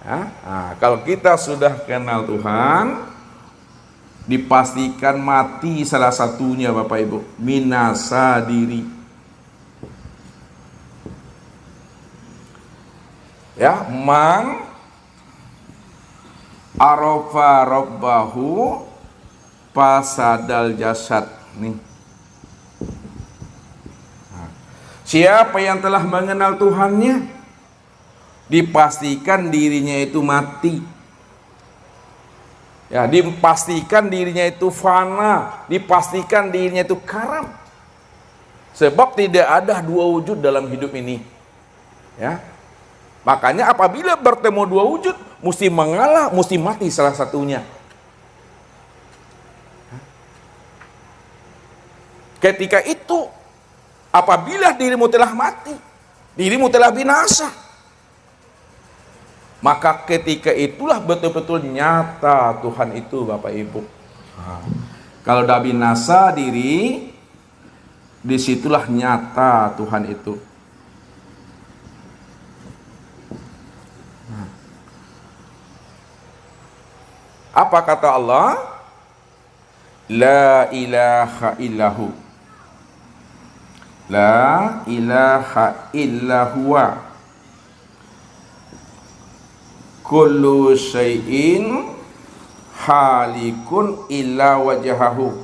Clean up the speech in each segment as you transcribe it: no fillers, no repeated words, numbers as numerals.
Ya? Nah, kalau kita sudah kenal Tuhan, dipastikan mati salah satunya Bapak Ibu, binasa diri. Ya, man arafa rabbahu fasadal jasad nih. Nah, siapa yang telah mengenal Tuhannya, dipastikan dirinya itu mati. Ya, dipastikan dirinya itu fana, dipastikan dirinya itu karam. Sebab tidak ada dua wujud dalam hidup ini. Ya. Makanya apabila bertemu dua wujud, mesti mengalah, mesti mati salah satunya. Ketika itu, apabila dirimu telah mati, dirimu telah binasa, maka ketika itulah betul-betul nyata Tuhan itu Bapak Ibu. Nah, kalau dah binasa diri, disitulah nyata Tuhan itu. Nah, apa kata Allah? La ilaha illahu. La ilaha illahuwa. Kullu syai'in halikun illa wajhahu.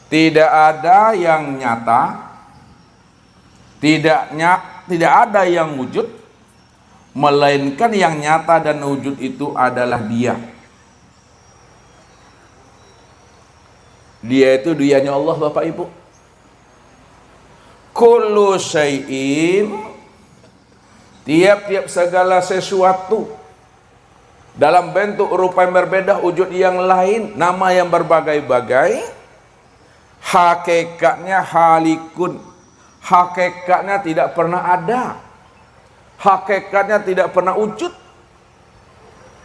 Tidak ada yang nyata, tidak ada yang wujud, melainkan yang nyata dan wujud itu adalah Dia. Dia itu dianya Allah Bapak Ibu. Kullu syai'in, tiap-tiap segala sesuatu dalam bentuk rupa yang berbeda, wujud yang lain, nama yang berbagai-bagai, hakikatnya halikun, hakikatnya tidak pernah ada, hakikatnya tidak pernah wujud.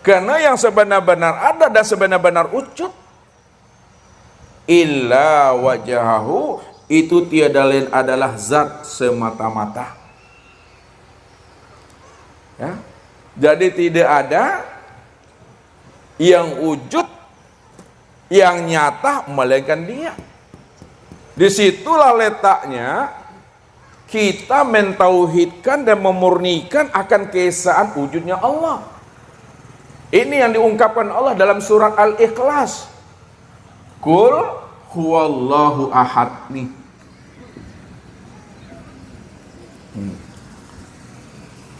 Karena yang sebenar-benar ada dan sebenar-benar wujud, illa wajahahu, itu tiada lain adalah zat semata-mata. Ya. Jadi tidak ada yang wujud, yang nyata melainkan Dia. Disitulah letaknya kita mentauhidkan dan memurnikan akan keesaan wujudnya Allah. Ini yang diungkapkan Allah dalam surat Al-Ikhlas. Qul huwallahu ahad nih.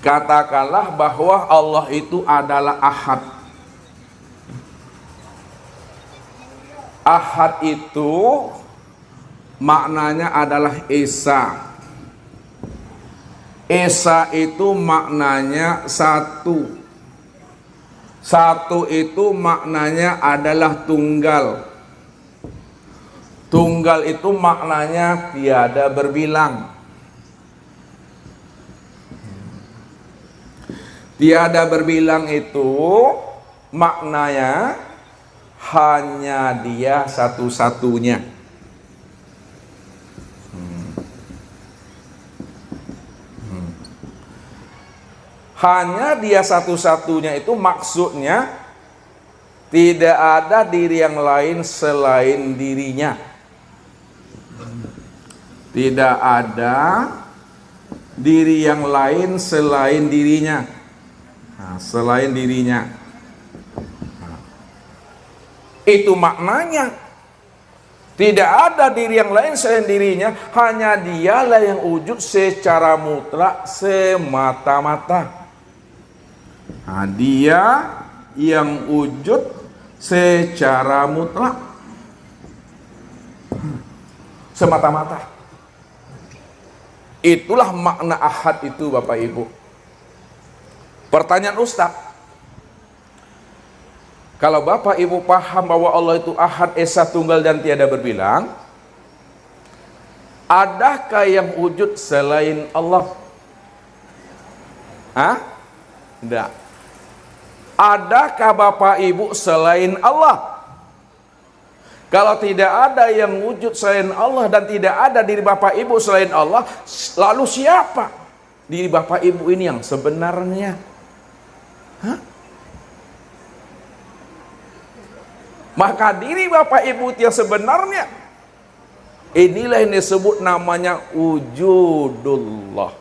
Katakanlah bahwa Allah itu adalah ahad. Ahad itu maknanya adalah esa. Esa itu maknanya satu. Satu itu maknanya adalah tunggal. Tunggal itu maknanya tiada berbilang. Tiada berbilang itu maknanya hanya Dia satu-satunya. Hanya Dia satu-satunya itu maksudnya tidak ada diri yang lain selain dirinya. Tidak ada diri yang lain selain dirinya. Nah, selain dirinya. Nah, itu maknanya. Tidak ada diri yang lain selain dirinya. Hanya Dialah yang wujud secara mutlak semata-mata. Nah, Dia yang wujud secara mutlak semata-mata. Itulah makna ahad itu Bapak Ibu. Pertanyaan Ustaz, kalau Bapak Ibu paham bahwa Allah itu ahad, esa, tunggal dan tiada berbilang, adakah yang wujud selain Allah? Tidak. Adakah Bapak Ibu selain Allah? Kalau tidak ada yang wujud selain Allah dan tidak ada diri Bapak Ibu selain Allah, lalu siapa? diri Bapak Ibu ini yang sebenarnya? Hah? Maka diri Bapak Ibu yang sebenarnya, inilah yang disebut namanya wujudullah.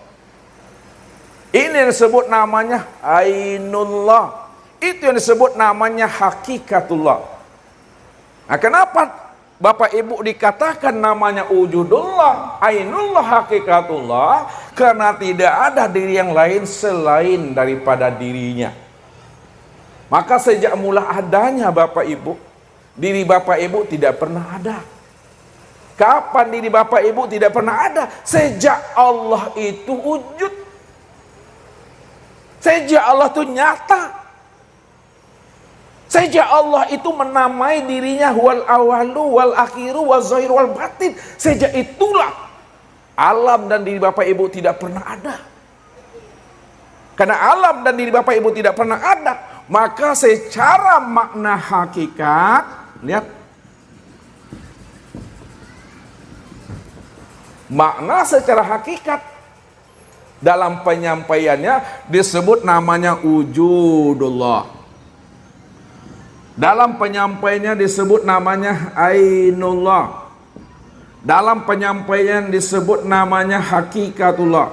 Ini yang disebut namanya ainullah. Itu yang disebut namanya hakikatullah. Nah, kenapa Bapak Ibu dikatakan namanya wujudullah, ainullah, hakikatullah? Karena tidak ada diri yang lain selain daripada dirinya. Maka sejak mula adanya Bapak Ibu, diri Bapak Ibu tidak pernah ada. Kapan diri Bapak Ibu tidak pernah ada? Sejak Allah itu wujud. Sejak Allah itu nyata. Sejak Allah itu menamai dirinya wal awalu wal akhiru wal zahir wal batin. Sejak itulah alam dan diri Bapak Ibu tidak pernah ada. Karena alam dan diri Bapak Ibu tidak pernah ada, maka secara makna hakikat, lihat, makna secara hakikat dalam penyampaiannya disebut namanya wujudullah. Dalam penyampaiannya disebut namanya ainullah. Dalam penyampaian disebut namanya hakikatullah.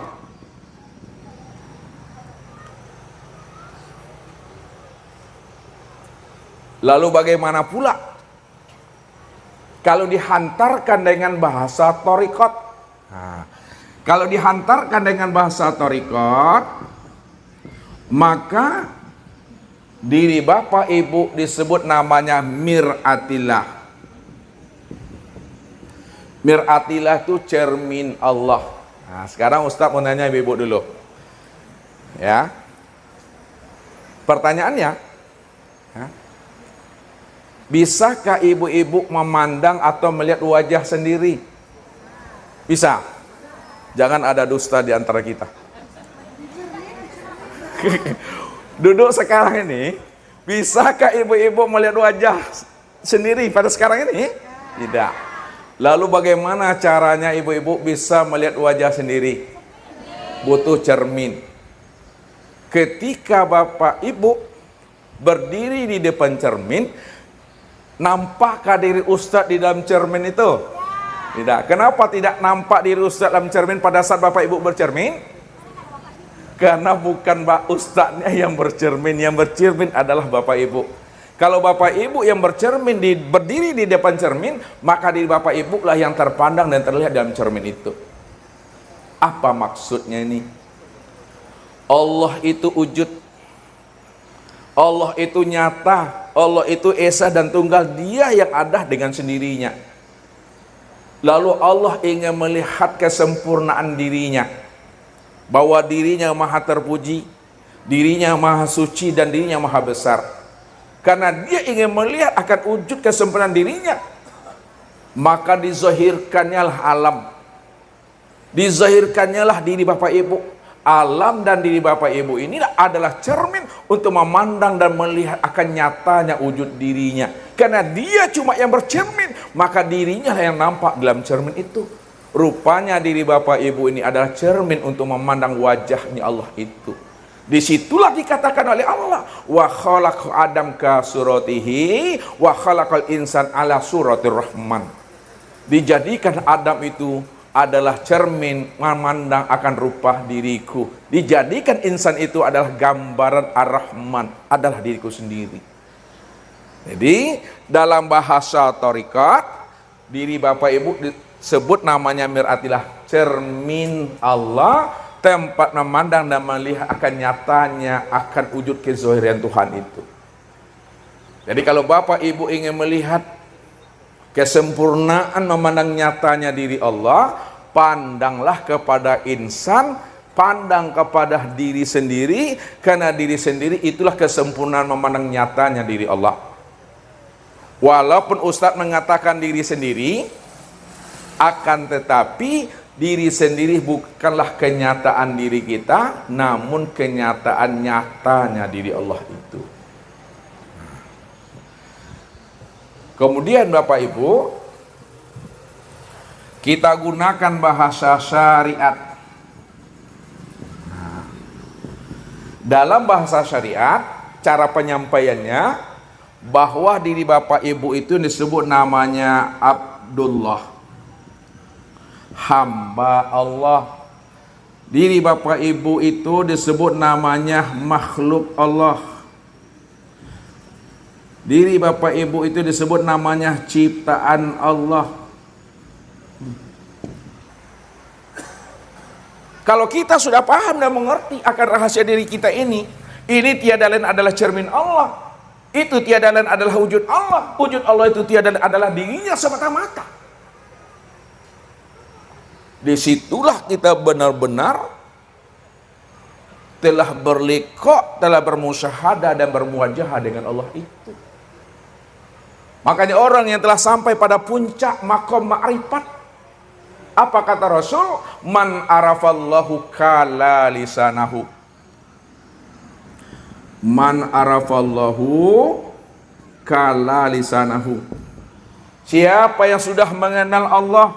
Lalu bagaimana pula kalau dihantarkan dengan bahasa thariqat? Nah, kalau dihantarkan dengan bahasa thariqat, maka diri Bapak Ibu disebut namanya mir'atillah. Mir'atillah itu cermin Allah. Nah, sekarang Ustaz mau nanya Ibu dulu. Ya. Pertanyaannya, ya, bisakah ibu-ibu memandang atau melihat wajah sendiri? Bisa. Jangan ada dusta di antara kita. Duduk sekarang ini, bisakah ibu-ibu melihat wajah sendiri pada sekarang ini? Tidak. Lalu bagaimana caranya ibu-ibu bisa melihat wajah sendiri? Butuh cermin. Ketika Bapak Ibu berdiri di depan cermin, nampakkah diri Ustadz di dalam cermin itu? Tidak. Kenapa tidak nampak diri Ustadz dalam cermin pada saat Bapak Ibu bercermin? Karena bukan Ustadznya yang bercermin adalah Bapak Ibu. Kalau Bapak Ibu yang bercermin berdiri di depan cermin, maka diri Bapak Ibu lah yang terpandang dan terlihat dalam cermin itu. Apa maksudnya ini? Allah itu wujud. Allah itu nyata. Allah itu esa dan tunggal. Dia yang ada dengan sendirinya. Lalu Allah ingin melihat kesempurnaan dirinya, bahwa dirinya maha terpuji, dirinya maha suci, dan dirinya maha besar. Karena dia ingin melihat akan wujud kesempurnaan dirinya, maka dizahirkannya lah alam, dizahirkannya lah diri Bapak Ibu. Alam dan diri Bapak Ibu ini adalah cermin untuk memandang dan melihat akan nyatanya wujud dirinya. Karena dia cuma yang bercermin, maka dirinya yang nampak dalam cermin itu. Rupanya diri Bapak Ibu ini adalah cermin untuk memandang wajahnya Allah itu. Disitulah dikatakan oleh Allah, wa khalaq Adam ka suratihi wa khalaqal insan ala suratir rahman. Dijadikan Adam itu adalah cermin memandang akan rupa diriku. Dijadikan insan itu adalah gambaran Ar-Rahman, adalah diriku sendiri. Jadi dalam bahasa thariqat, diri Bapak Ibu disebut namanya mir'atillah, cermin Allah, tempat memandang dan melihat akan nyatanya akan wujud kezahiran Tuhan itu. Jadi kalau Bapak Ibu ingin melihat kesempurnaan memandang nyatanya diri Allah, pandanglah kepada insan, pandang kepada diri sendiri, karena diri sendiri itulah kesempurnaan memandang nyatanya diri Allah. Walaupun Ustadz mengatakan diri sendiri, akan tetapi diri sendiri bukanlah kenyataan diri kita, namun kenyataan nyatanya diri Allah itu. Kemudian Bapak Ibu, kita gunakan bahasa syariat. Dalam bahasa syariat, cara penyampaiannya bahwa diri bapak ibu itu disebut namanya Abdullah, hamba Allah. Diri bapak ibu itu disebut namanya makhluk Allah. Diri bapak ibu itu disebut namanya ciptaan Allah. Kalau kita sudah paham dan mengerti akan rahasia diri kita ini tiada lain adalah cermin Allah. Itu tiada lain adalah wujud Allah. Wujud Allah itu tiada lain adalah dirinya semata-mata. Disitulah kita benar-benar telah berliqa', telah bermusyahadah dan bermuwajahah dengan Allah itu. Makanya orang yang telah sampai pada puncak maqam ma'rifat, apa kata Rasul? Man arafallahu kala lisanahu. Man arafallahu kala lisanahu. Siapa yang sudah mengenal Allah,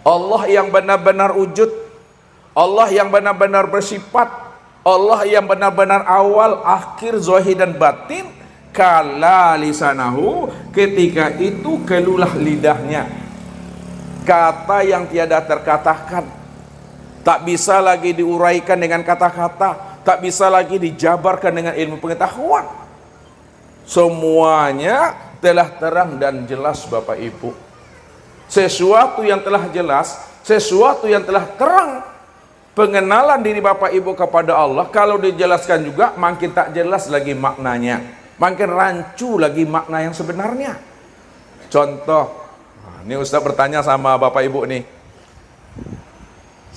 Allah yang benar-benar wujud, Allah yang benar-benar bersifat, Allah yang benar-benar awal, akhir, zahir dan batin, kala lisanahu, ketika itu kelulah lidahnya, kata yang tiada terkatakan, tak bisa lagi diuraikan dengan kata-kata, tak bisa lagi dijabarkan dengan ilmu pengetahuan. Semuanya telah terang dan jelas Bapak Ibu. Sesuatu yang telah jelas, sesuatu yang telah terang, pengenalan diri Bapak Ibu kepada Allah, kalau dijelaskan juga makin tak jelas lagi maknanya, makin rancu lagi makna yang sebenarnya. Contoh, ini Ustaz bertanya sama Bapak Ibu nih.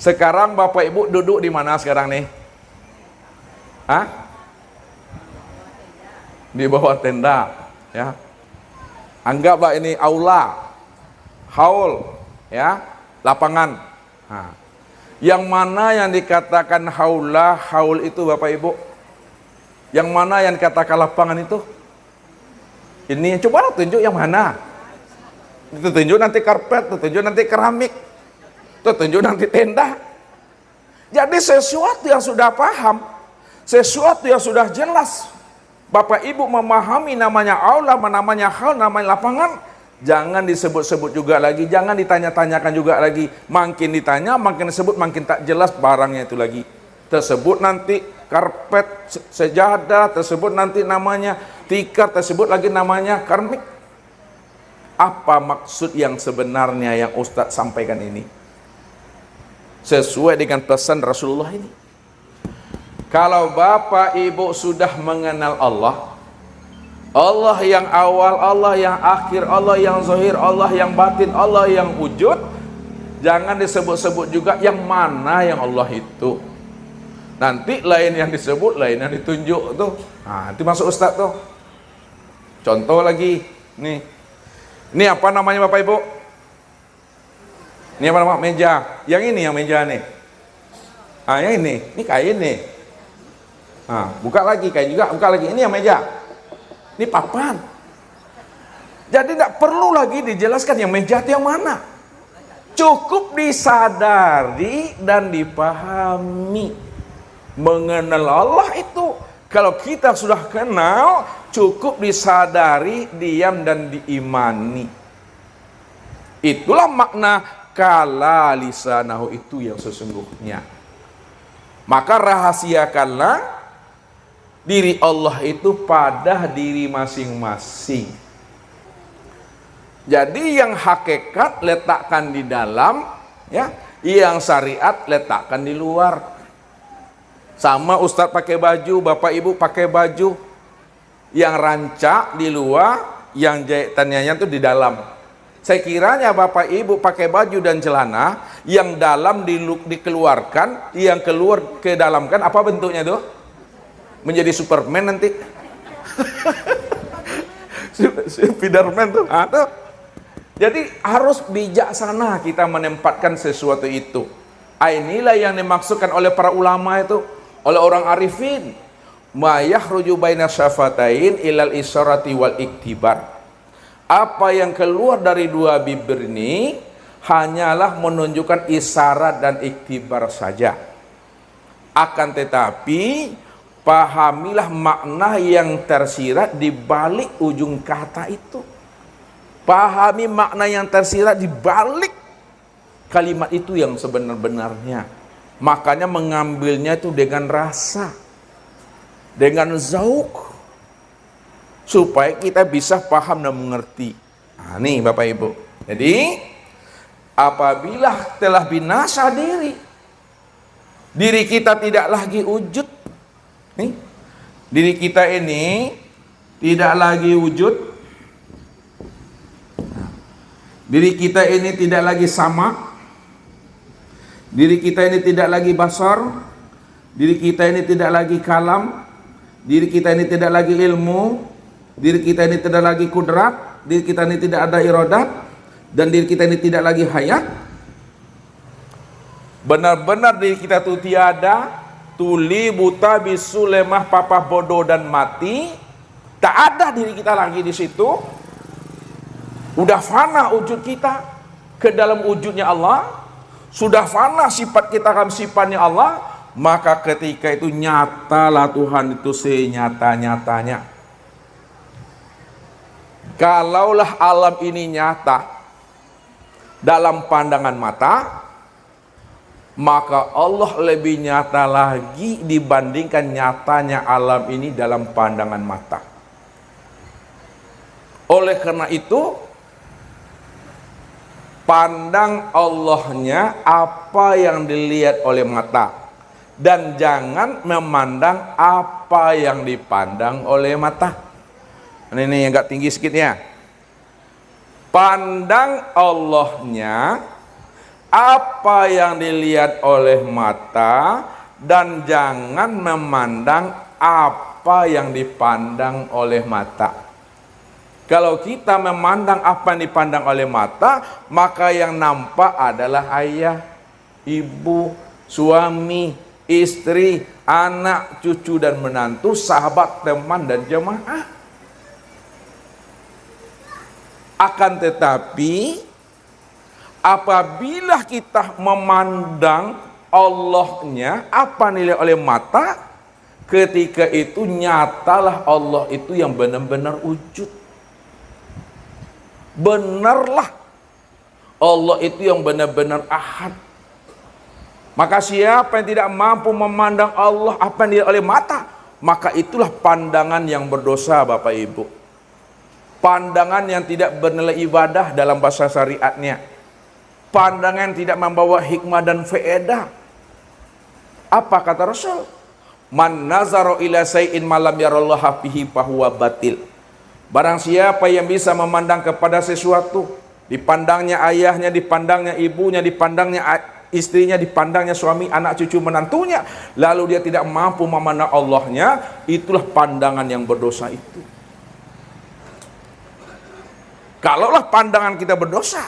Sekarang Bapak Ibu duduk di mana sekarang nih? Hah? Di bawah tenda, ya. Anggaplah ini aula, haul, ya, lapangan. Nah, yang mana yang dikatakan haula, haul itu Bapak Ibu? Yang mana yang dikatakan lapangan itu? Ini coba tunjuk yang mana? Itu tunjuk nanti karpet, itu tunjuk nanti keramik, itu tunjuk nanti tenda. Jadi sesuatu yang sudah paham, sesuatu yang sudah jelas, Bapak Ibu memahami namanya aula, namanya hal, namanya lapangan, jangan disebut-sebut juga lagi, jangan ditanya-tanyakan juga lagi. Makin ditanya, makin disebut, makin tak jelas barangnya itu lagi. Tersebut nanti karpet, sejadah, tersebut nanti namanya tikar, tersebut lagi namanya keramik. Apa maksud yang sebenarnya yang Ustadz sampaikan ini? Sesuai dengan pesan Rasulullah ini. Kalau Bapak Ibu sudah mengenal Allah, Allah yang awal, Allah yang akhir, Allah yang zahir, Allah yang batin, Allah yang wujud, jangan disebut-sebut juga yang mana yang Allah itu. Nanti lain yang disebut, lain yang ditunjuk tuh. Nah, nanti masuk Ustadz tuh. Contoh lagi, nih. Ini apa namanya Bapak Ibu? Ini apa nama? Meja. Yang ini yang meja nih. Ah, yang ini kain nih. Nah, buka lagi kain juga, buka lagi. Ini yang meja. Ini papan. Jadi tidak perlu lagi dijelaskan yang meja itu yang mana. Cukup disadari dan dipahami. Mengenal Allah itu, kalau kita sudah kenal, cukup disadari, diam dan diimani. Itulah makna kala lisanahu itu yang sesungguhnya. Maka rahasiakanlah diri Allah itu pada diri masing-masing. Jadi yang hakikat letakkan di dalam, ya, yang syariat letakkan di luar. Sama Ustadz pakai baju, Bapak Ibu pakai baju, yang rancak di luar, yang jahitannya itu di dalam. Sekiranya Bapak Ibu pakai baju dan celana, yang dalam dikeluarkan, yang keluar ke dalam, kan apa bentuknya tuh? Menjadi Superman nanti. Spiderman tuh. Tuh. Jadi harus bijaksana kita menempatkan sesuatu itu. Inilah yang dimaksudkan oleh para ulama itu, oleh orang arifin. Ma yahruju baina syafatain ilal isyarati wal iktibar. Apa yang keluar dari dua bibir ini hanyalah menunjukkan isyarat dan iktibar saja. Akan tetapi pahamilah makna yang tersirat di balik ujung kata itu. Pahami makna yang tersirat di balik kalimat itu yang sebenar-benarnya. Makanya mengambilnya itu dengan rasa, dengan zauk, supaya kita bisa paham dan mengerti. Nah, nih Bapak Ibu. Jadi apabila telah binasa diri kita tidak lagi wujud. Nih, diri kita ini tidak lagi wujud. Diri kita ini tidak lagi sama. Diri kita ini tidak lagi basar. Diri kita ini tidak lagi kalam. Diri kita ini tidak lagi ilmu. Diri kita ini tidak lagi kudrat. Diri kita ini tidak ada iradat. Dan diri kita ini tidak lagi hayat. Benar-benar diri kita itu tiada. Tuli, buta, bisu, lemah, papah, bodoh, dan mati. Tak ada diri kita lagi di situ. Udah fana wujud kita ke dalam wujudnya Allah. Sudah fana sifat kita dalam sifatnya Allah. Maka ketika itu nyatalah Tuhan itu senyata-nyatanya. Kalaulah alam ini nyata dalam pandangan mata, maka Allah lebih nyata lagi dibandingkan nyatanya alam ini dalam pandangan mata. Oleh karena itu, pandang Allahnya apa yang dilihat oleh mata, dan jangan memandang apa yang dipandang oleh mata. Ini agak tinggi sedikit ya. Pandang Allahnya apa yang dilihat oleh mata, dan jangan memandang apa yang dipandang oleh mata. Kalau kita memandang apa yang dipandang oleh mata, maka yang nampak adalah ayah, ibu, suami, istri, anak, cucu, dan menantu, sahabat, teman, dan jemaah. Akan tetapi apabila kita memandang Allahnya apa nilai oleh mata, ketika itu nyatalah Allah itu yang benar-benar wujud. Benarlah Allah itu yang benar-benar ahad. Maka siapa yang tidak mampu memandang Allah apa yang dilihat oleh mata, maka itulah pandangan yang berdosa, Bapak Ibu. Pandangan yang tidak bernilai ibadah dalam bahasa syariatnya. Pandangan yang tidak membawa hikmah dan faedah. Apa kata Rasul? Man nazaro ila say'in malam yarallaha fihi fahuwa batil. Barang siapa yang bisa memandang kepada sesuatu, dipandangnya ayahnya, dipandangnya ibunya, dipandangnya istrinya, dipandangnya suami, anak, cucu, menantunya, lalu dia tidak mampu memandang Allahnya, itulah pandangan yang berdosa itu. Kalaulah pandangan kita berdosa,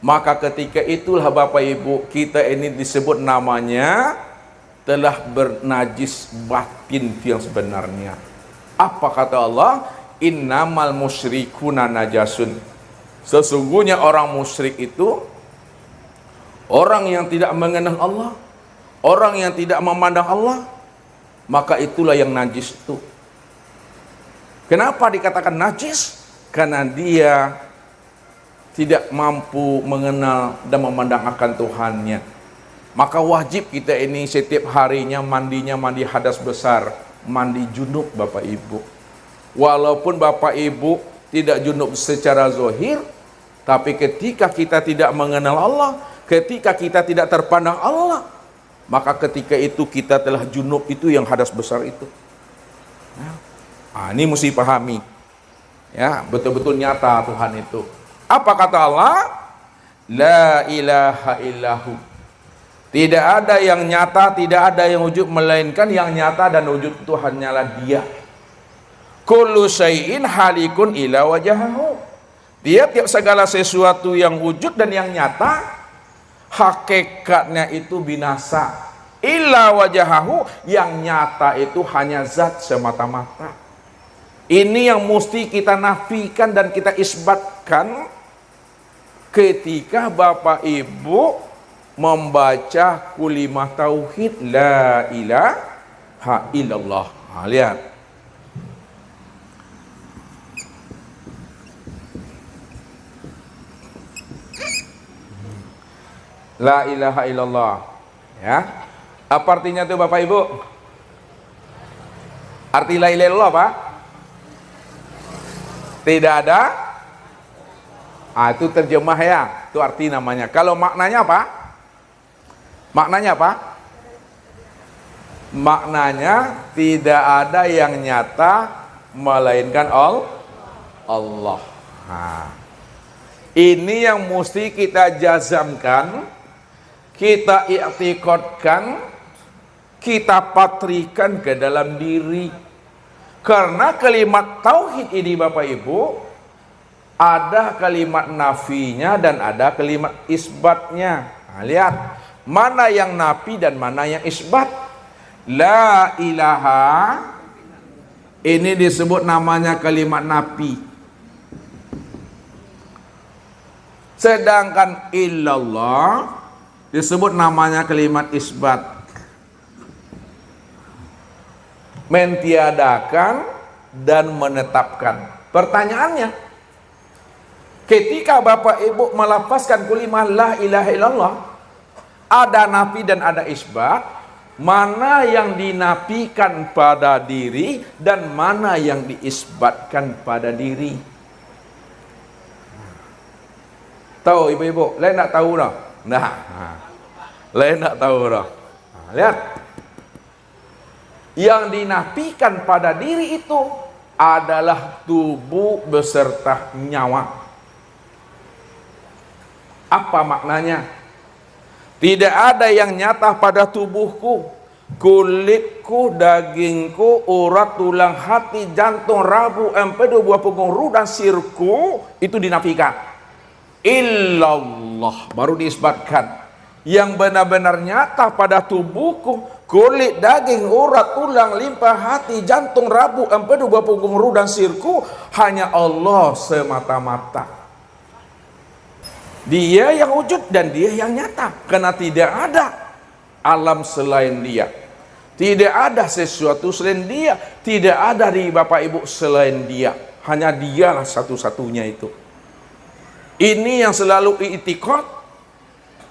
maka ketika itulah Bapak Ibu, kita ini disebut namanya telah bernajis batin yang sebenarnya. Apa kata Allah? Innamal musyrikuna najasun. Sesungguhnya orang musyrik itu orang yang tidak mengenal Allah, orang yang tidak memandang Allah, maka itulah yang najis itu. Kenapa dikatakan najis? Karena dia tidak mampu mengenal dan memandang akan Tuhannya. Maka wajib kita ini setiap harinya mandinya mandi hadas besar, mandi junub Bapak Ibu. Walaupun Bapak Ibu tidak junub secara zahir, tapi ketika kita tidak mengenal Allah, ketika kita tidak terpandang Allah, maka ketika itu kita telah junub itu yang hadas besar itu. Ini mesti pahami. Ya, betul-betul nyata Tuhan itu. Apa kata Allah? La ilaha illahu. Tidak ada yang nyata, tidak ada yang wujud, melainkan yang nyata dan wujud itu hanyalah Dia. Kullu syai'in halikun ila wajahahu. Tiap segala sesuatu yang wujud dan yang nyata, hakikatnya itu binasa. Illa wajahahu, yang nyata itu hanya zat semata-mata. Ini yang mesti kita nafikan dan kita isbatkan ketika Bapak Ibu membaca kulimah tauhid la ilaha illallah. Lihat. La ilaha illallah. Ya. Apa artinya tuh Bapak Ibu? Arti la ilaha illallah apa? Tidak ada. Itu terjemah ya. Itu arti namanya. Kalau maknanya apa? Maknanya apa? Maknanya tidak ada yang nyata melainkan Allah. Ini yang mesti kita jazamkan, kita i'tiqadkan, kita patrikan ke dalam diri. Karena kalimat tauhid ini Bapak Ibu, ada kalimat nafinya dan ada kalimat isbatnya. Lihat, mana yang nafi dan mana yang isbat. La ilaha, ini disebut namanya kalimat nafi. Sedangkan illallah disebut namanya kalimat isbat. Mentiadakan dan menetapkan. Pertanyaannya, ketika Bapak Ibu melafazkan kalimat la ilaha illallah, ada nafi dan ada isbat, mana yang dinafikan pada diri dan mana yang diisbatkan pada diri? Tahu ibu-ibu? Lain nak tahu dah. Lain nak tahu dah. Lihat. Yang dinafikan pada diri itu adalah tubuh beserta nyawa. Apa maknanya? Tidak ada yang nyata pada tubuhku, kulitku, dagingku, urat, tulang, hati, jantung, rabu, empedu, buah punggung, ruh dan sirku, itu dinafikan. Illallah, baru diisbatkan. Yang benar-benar nyata pada tubuhku, kulit, daging, urat, tulang, limpa, hati, jantung, rabu, empedu, buah punggung, ruh dan sirku, hanya Allah semata-mata. Dia yang wujud dan dia yang nyata. Karena tidak ada alam selain dia. Tidak ada sesuatu selain dia. Tidak ada di Bapak Ibu selain dia. Hanya dialah satu-satunya itu. Ini yang selalu i'tiqad.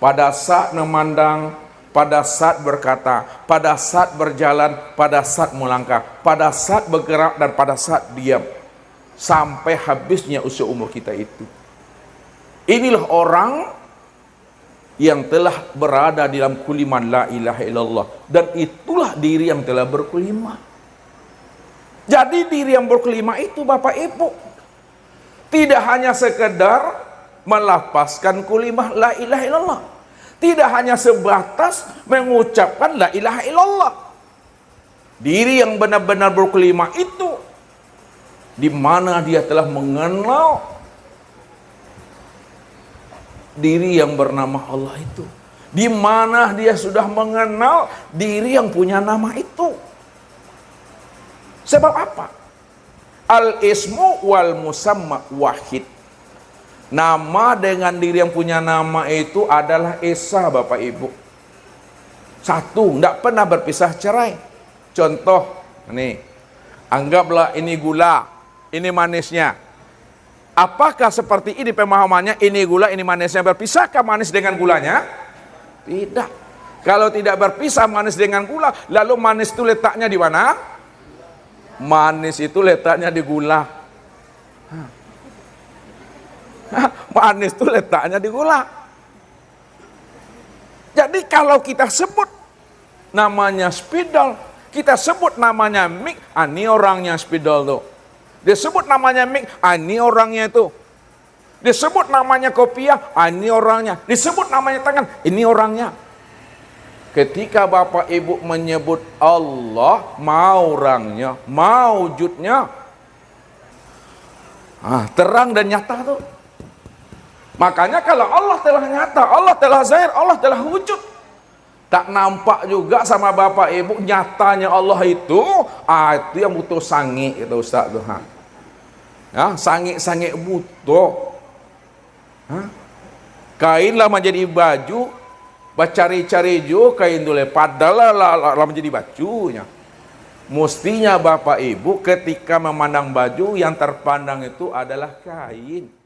Pada saat memandang, pada saat berkata, pada saat berjalan, pada saat melangkah, pada saat bergerak dan pada saat diam. Sampai habisnya usia umur kita itu. Inilah orang yang telah berada dalam kuliman la ilaha illallah. Dan itulah diri yang telah berkelima. Jadi diri yang berkelima itu Bapak Ibu, tidak hanya sekedar melafazkan kulimah la ilaha illallah. Tidak hanya sebatas mengucapkan la ilaha illallah. Diri yang benar-benar berkelima itu, di mana dia telah mengenal diri yang bernama Allah itu. Di mana dia sudah mengenal diri yang punya nama itu. Sebab apa? Al-ismu wal musamma wahid. Nama dengan diri yang punya nama itu adalah esa Bapak Ibu. Satu, tidak pernah berpisah cerai. Contoh, nih, anggaplah ini gula, ini manisnya. Apakah seperti ini pemahamannya, ini gula, ini manisnya, berpisahkah manis dengan gulanya? Tidak. Kalau tidak berpisah manis dengan gula, lalu manis itu letaknya di mana? Manis itu letaknya di gula. Manis itu letaknya di gula. Jadi kalau kita sebut namanya spidol, kita sebut namanya mik, ini orangnya spidol tuh. Disebut namanya mik, ini orangnya itu. Disebut namanya kopiah, ini orangnya. Disebut namanya tangan, ini orangnya. Ketika Bapak Ibu menyebut Allah, mau orangnya, mau wujudnya, terang dan nyata tuh. Makanya kalau Allah telah nyata, Allah telah zahir, Allah telah wujud, tak nampak juga sama Bapak Ibu nyatanya Allah itu, itu yang butuh sangi itu Ustaz tuh. Ya, sangi butuh. Kainlah menjadi baju, Bacari-cari jo kain dule padahal lah menjadi bajunya. Mestinya Bapak Ibu ketika memandang baju yang terpandang itu adalah kain.